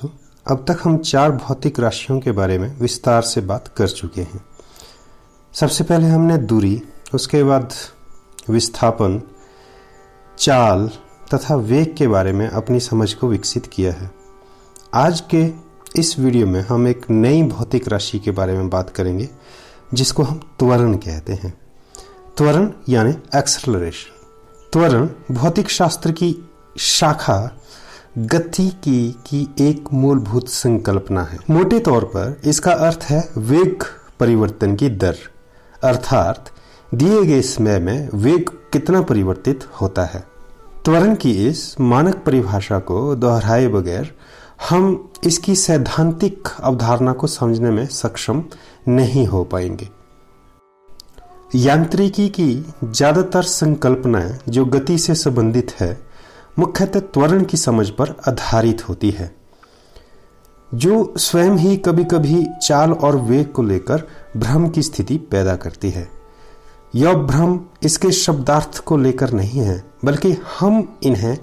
दोस्तों, अब तक हम 4 भौतिक राशियों के बारे में विस्तार से बात कर चुके हैं। सबसे पहले हमने दूरी, उसके बाद विस्थापन, चाल तथा वेग के बारे में अपनी समझ को विकसित किया है। आज के इस वीडियो में हम एक नई भौतिक राशि के बारे में बात करेंगे जिसको हम त्वरण कहते हैं। त्वरण यानी एक्सेलरेशन। त्वरण भौतिक शास्त्र की शाखा गति की एक मूलभूत संकल्पना है। मोटे तौर पर इसका अर्थ है वेग परिवर्तन की दर, अर्थात दिए गए समय में वेग कितना परिवर्तित होता है। त्वरण की इस मानक परिभाषा को दोहराए बगैर हम इसकी सैद्धांतिक अवधारणा को समझने में सक्षम नहीं हो पाएंगे। यांत्रिकी की ज्यादातर संकल्पनाएं जो गति से संबंधित है मुख्यतः त्वरण की समझ पर आधारित होती है, जो स्वयं ही कभी कभी चाल और वेग को लेकर भ्रम की स्थिति पैदा करती है। यह भ्रम इसके शब्दार्थ को लेकर नहीं है, बल्कि हम इन्हें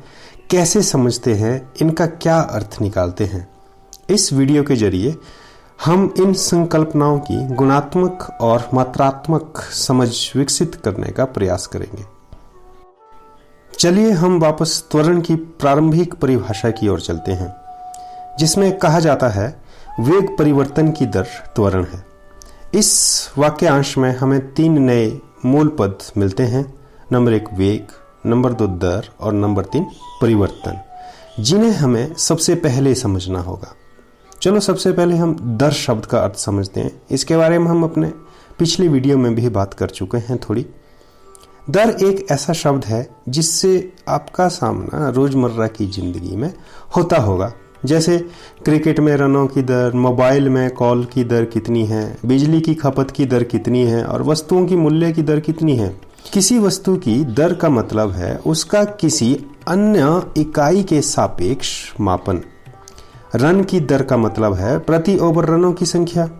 कैसे समझते हैं, इनका क्या अर्थ निकालते हैं। इस वीडियो के जरिए हम इन संकल्पनाओं की गुणात्मक और मात्रात्मक समझ विकसित करने का प्रयास करेंगे। चलिए हम वापस त्वरण की प्रारंभिक परिभाषा की ओर चलते हैं, जिसमें कहा जाता है वेग परिवर्तन की दर त्वरण है। इस वाक्यांश में हमें 3 नए मूल पद मिलते हैं। नंबर 1 वेग, नंबर 2 दर और नंबर 3 परिवर्तन, जिन्हें हमें सबसे पहले समझना होगा। चलो सबसे पहले हम दर शब्द का अर्थ समझते हैं। इसके बारे में हम अपने पिछली वीडियो में भी बात कर चुके हैं थोड़ी। दर एक ऐसा शब्द है जिससे आपका सामना रोजमर्रा की जिंदगी में होता होगा, जैसे क्रिकेट में रनों की दर, मोबाइल में कॉल की दर कितनी है, बिजली की खपत की दर कितनी है और वस्तुओं की मूल्य की दर कितनी है। किसी वस्तु की दर का मतलब है उसका किसी अन्य इकाई के सापेक्ष मापन। रन की दर का मतलब है प्रति ओवर रनों की संख्या।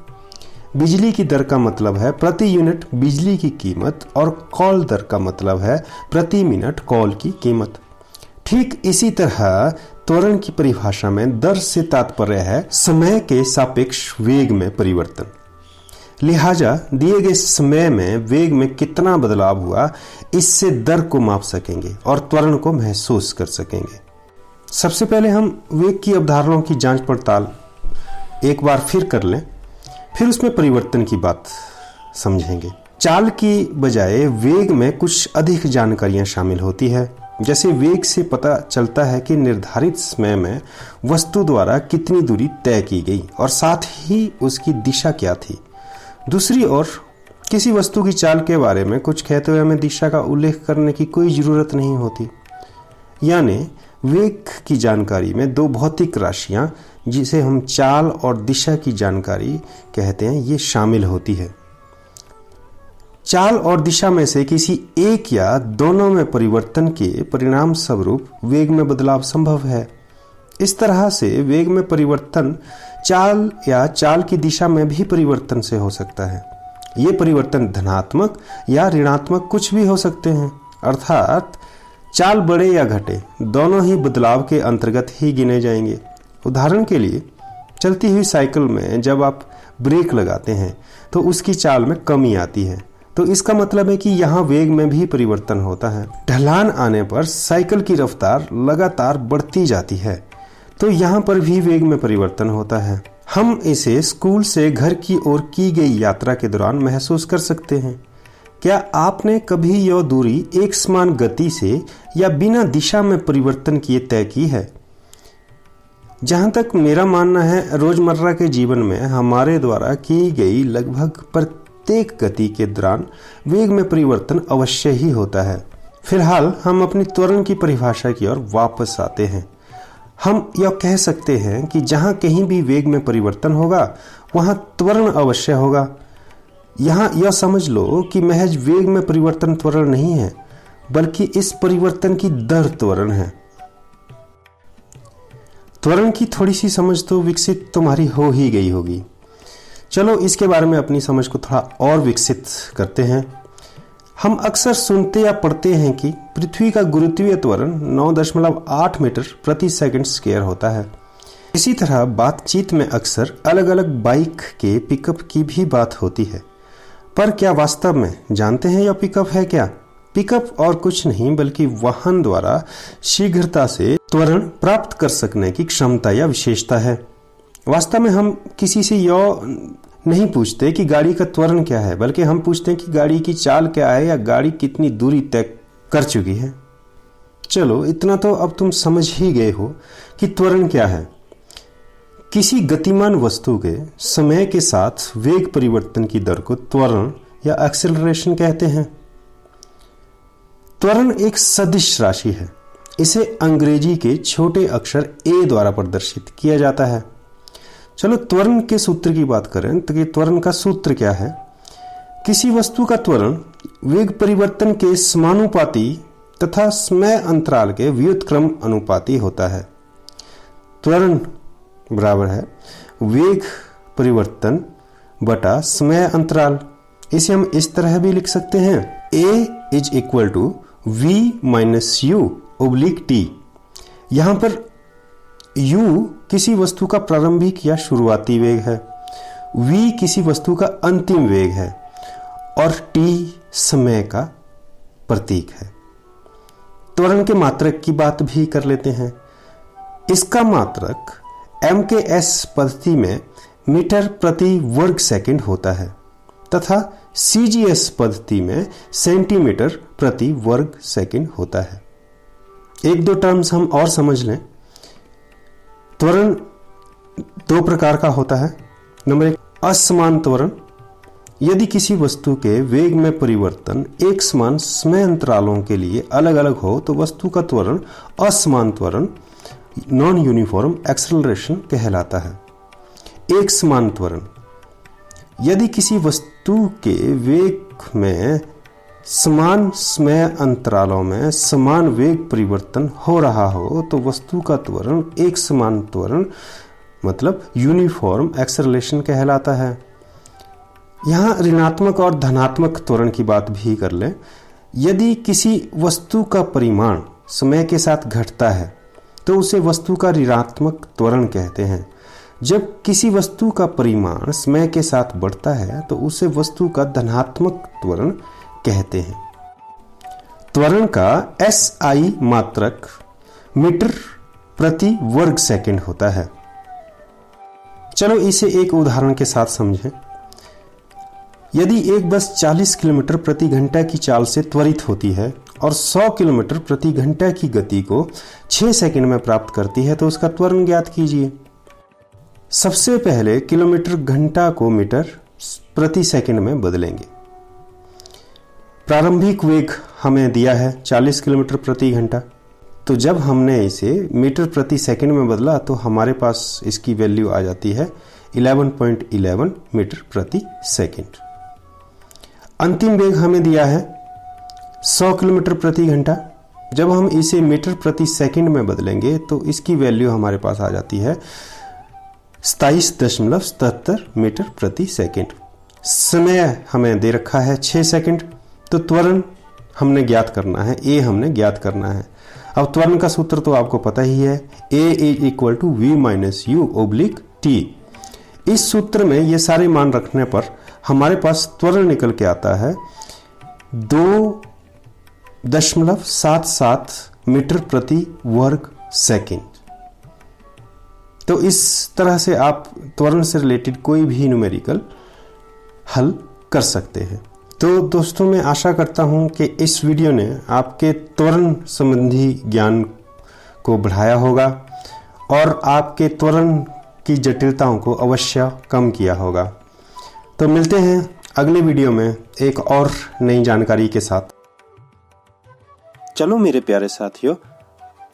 बिजली की दर का मतलब है प्रति यूनिट बिजली की कीमत और कॉल दर का मतलब है प्रति मिनट कॉल की कीमत। ठीक इसी तरह त्वरण की परिभाषा में दर से तात्पर्य है समय के सापेक्ष वेग में परिवर्तन। लिहाजा दिए गए समय में वेग में कितना बदलाव हुआ, इससे दर को माप सकेंगे और त्वरण को महसूस कर सकेंगे। सबसे पहले हम वेग की अवधारणाओं की जांच पड़ताल एक बार फिर कर लें, फिर उसमें परिवर्तन की बात समझेंगे। चाल की बजाय वेग में कुछ अधिक जानकारियां शामिल होती है। जैसे वेग से पता चलता है कि निर्धारित समय में वस्तु द्वारा कितनी दूरी तय की गई और साथ ही उसकी दिशा क्या थी। दूसरी ओर किसी वस्तु की चाल के बारे में कुछ कहते हुए हमें दिशा का उल्लेख करने की कोई जरूरत नहीं होती। यानी वेग की जानकारी में 2 भौतिक राशियां, जिसे हम चाल और दिशा की जानकारी कहते हैं, ये शामिल होती है। चाल और दिशा में से किसी एक या दोनों में परिवर्तन के परिणाम स्वरूप वेग में बदलाव संभव है। इस तरह से वेग में परिवर्तन चाल या चाल की दिशा में भी परिवर्तन से हो सकता है। ये परिवर्तन धनात्मक या ऋणात्मक कुछ भी हो सकते हैं, अर्थात चाल बढ़े या घटे दोनों ही बदलाव के अंतर्गत ही गिने जाएंगे। उदाहरण के लिए चलती हुई साइकिल में जब आप ब्रेक लगाते हैं तो उसकी चाल में कमी आती है, तो इसका मतलब है कि यहाँ वेग में भी परिवर्तन होता है। ढलान आने पर साइकिल की रफ्तार लगातार बढ़ती जाती है, तो यहाँ पर भी वेग में परिवर्तन होता है। हम इसे स्कूल से घर की ओर की गई यात्रा के दौरान महसूस कर सकते हैं। क्या आपने कभी यह दूरी एक समान गति से या बिना दिशा में परिवर्तन किए तय की है? जहां तक मेरा मानना है, रोजमर्रा के जीवन में हमारे द्वारा की गई लगभग प्रत्येक गति के दौरान वेग में परिवर्तन अवश्य ही होता है। फिलहाल हम अपनी त्वरण की परिभाषा की ओर वापस आते हैं। हम यह कह सकते हैं कि जहां कहीं भी वेग में परिवर्तन होगा वहां त्वरण अवश्य होगा। यहां यह समझ लो कि महज वेग में परिवर्तन त्वरण नहीं है, बल्कि इस परिवर्तन की दर त्वरण है। त्वरण की थोड़ी सी समझ तो विकसित तुम्हारी हो ही गई होगी। चलो इसके बारे में अपनी समझ को थोड़ा और विकसित करते हैं। हम अक्सर सुनते या पढ़ते हैं कि पृथ्वी का गुरुत्वीय त्वरण 9.8 मीटर प्रति सेकंड स्क्वायर होता है। इसी तरह बातचीत में अक्सर अलग अलग बाइक के पिकअप की भी बात होती है, पर क्या वास्तव में जानते हैं यह पिकअप है क्या? पिकअप और कुछ नहीं बल्कि वाहन द्वारा शीघ्रता से त्वरण प्राप्त कर सकने की क्षमता या विशेषता है। वास्तव में हम किसी से यह नहीं पूछते कि गाड़ी का त्वरण क्या है, बल्कि हम पूछते हैं कि गाड़ी की चाल क्या है या गाड़ी कितनी दूरी तय कर चुकी है। चलो, इतना तो अब तुम समझ ही गए हो कि त्वरण क्या है। किसी गतिमान वस्तु के समय के साथ वेग परिवर्तन की दर को त्वरण या एक्सेलरेशन कहते हैं। त्वरण एक सदिश राशि है। इसे अंग्रेजी के छोटे अक्षर a द्वारा प्रदर्शित किया जाता है। चलो त्वरण के सूत्र की बात करें तो त्वरण का सूत्र क्या है? किसी वस्तु का त्वरण वेग परिवर्तन के समानुपाती तथा समय अंतराल के व्युत्क्रम अनुपाती होता है। त्वरण बराबर है वेग परिवर्तन बटा समय अंतराल। इसे हम इस तरह भी लिख सकते हैं, a is equal to v minus u oblique t। यहां पर u किसी वस्तु का प्रारंभिक या शुरुआती वेग है, v किसी वस्तु का अंतिम वेग है और t समय का प्रतीक है। त्वरण के मात्रक की बात भी कर लेते हैं। इसका मात्रक MKS पद्धति में मीटर प्रति वर्ग सेकंड होता है तथा CGS पद्धति में सेंटीमीटर प्रति वर्ग सेकंड होता है। एक दो टर्म्स हम और समझ लें। त्वरण दो प्रकार का होता है। नंबर एक, असमान त्वरण। यदि किसी वस्तु के वेग में परिवर्तन एक समान समय अंतरालों के लिए अलग अलग हो तो वस्तु का त्वरण असमान त्वरण नॉन यूनिफॉर्म एक्सेलरेशन कहलाता है। एक समान त्वरण, यदि किसी वस्तु के वेग में समान समय अंतरालों में समान वेग परिवर्तन हो रहा हो तो वस्तु का त्वरण एक समान त्वरण मतलब यूनिफॉर्म एक्सेलरेशन कहलाता है। यहाँ ऋणात्मक और धनात्मक त्वरण की बात भी कर लें। यदि किसी वस्तु का परिमाण समय के साथ घटता है तो उसे वस्तु का ऋणात्मक त्वरण कहते हैं। जब किसी वस्तु का परिमाण समय के साथ बढ़ता है तो उसे वस्तु का धनात्मक त्वरण कहते हैं। त्वरण का SI मात्रक मीटर प्रति वर्ग सेकंड होता है। चलो इसे एक उदाहरण के साथ समझें। यदि एक बस 40 किलोमीटर प्रति घंटा की चाल से त्वरित होती है और 100 किलोमीटर प्रति घंटा की गति को 6 सेकंड में प्राप्त करती है तो उसका त्वरण ज्ञात कीजिए। सबसे पहले किलोमीटर घंटा को मीटर प्रति सेकंड में बदलेंगे। प्रारंभिक वेग हमें दिया है 40 किलोमीटर प्रति घंटा, तो जब हमने इसे मीटर प्रति सेकंड में बदला तो हमारे पास इसकी वैल्यू आ जाती है 11.11 मीटर प्रति सेकंड। अंतिम वेग हमें दिया है 100 किलोमीटर प्रति घंटा। जब हम इसे मीटर प्रति सेकंड में बदलेंगे तो इसकी वैल्यू हमारे पास आ जाती है 27.77 मीटर प्रति सेकंड। समय हमें दे रखा है 6 सेकंड, तो त्वरण हमने ज्ञात करना है, a हमने ज्ञात करना है। अब त्वरण का सूत्र तो आपको पता ही है, a is equal to v minus u oblique t। इस सूत्र में ये सारे मान रखने पर हमारे पास त्वरण निकल के आता है 2.77 मीटर प्रति वर्ग सेकंड। तो इस तरह से आप त्वरण से रिलेटेड कोई भी न्यूमेरिकल हल कर सकते हैं। तो दोस्तों, मैं आशा करता हूं कि इस वीडियो ने आपके त्वरण संबंधी ज्ञान को बढ़ाया होगा और आपके त्वरण की जटिलताओं को अवश्य कम किया होगा। तो मिलते हैं अगले वीडियो में एक और नई जानकारी के साथ। चलो मेरे प्यारे साथियों,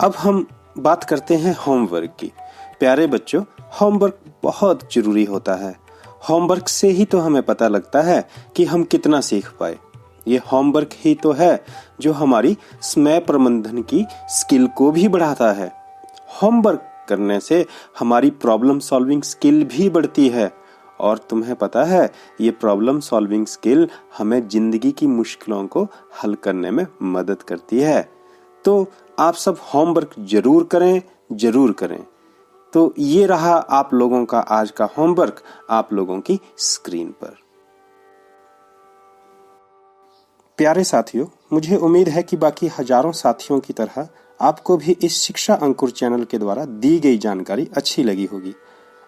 अब हम बात करते हैं होमवर्क की। प्यारे बच्चों, होमवर्क बहुत जरूरी होता है। होमवर्क से ही तो हमें पता लगता है कि हम कितना सीख पाए। ये होमवर्क ही तो है जो हमारी समय प्रबंधन की स्किल को भी बढ़ाता है। होमवर्क करने से हमारी प्रॉब्लम सॉल्विंग स्किल भी बढ़ती है और तुम्हें पता है ये प्रॉब्लम सॉल्विंग स्किल हमें जिंदगी की मुश्किलों को हल करने में मदद करती है। तो आप सब होमवर्क जरूर करें। तो ये रहा आप लोगों का आज का होमवर्क आप लोगों की स्क्रीन पर। प्यारे साथियों, मुझे उम्मीद है कि बाकी हजारों साथियों की तरह आपको भी इस शिक्षा अंकुर चैनल के द्वारा दी गई जानकारी अच्छी लगी होगी।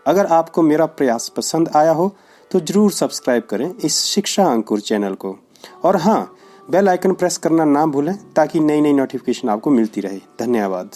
अगर आपको मेरा प्रयास पसंद आया हो तो जरूर सब्सक्राइब करें इस शिक्षा अंकुर चैनल को, और हाँ, बेल आइकन प्रेस करना ना भूलें ताकि नई नई नोटिफिकेशन आपको मिलती रहे। धन्यवाद।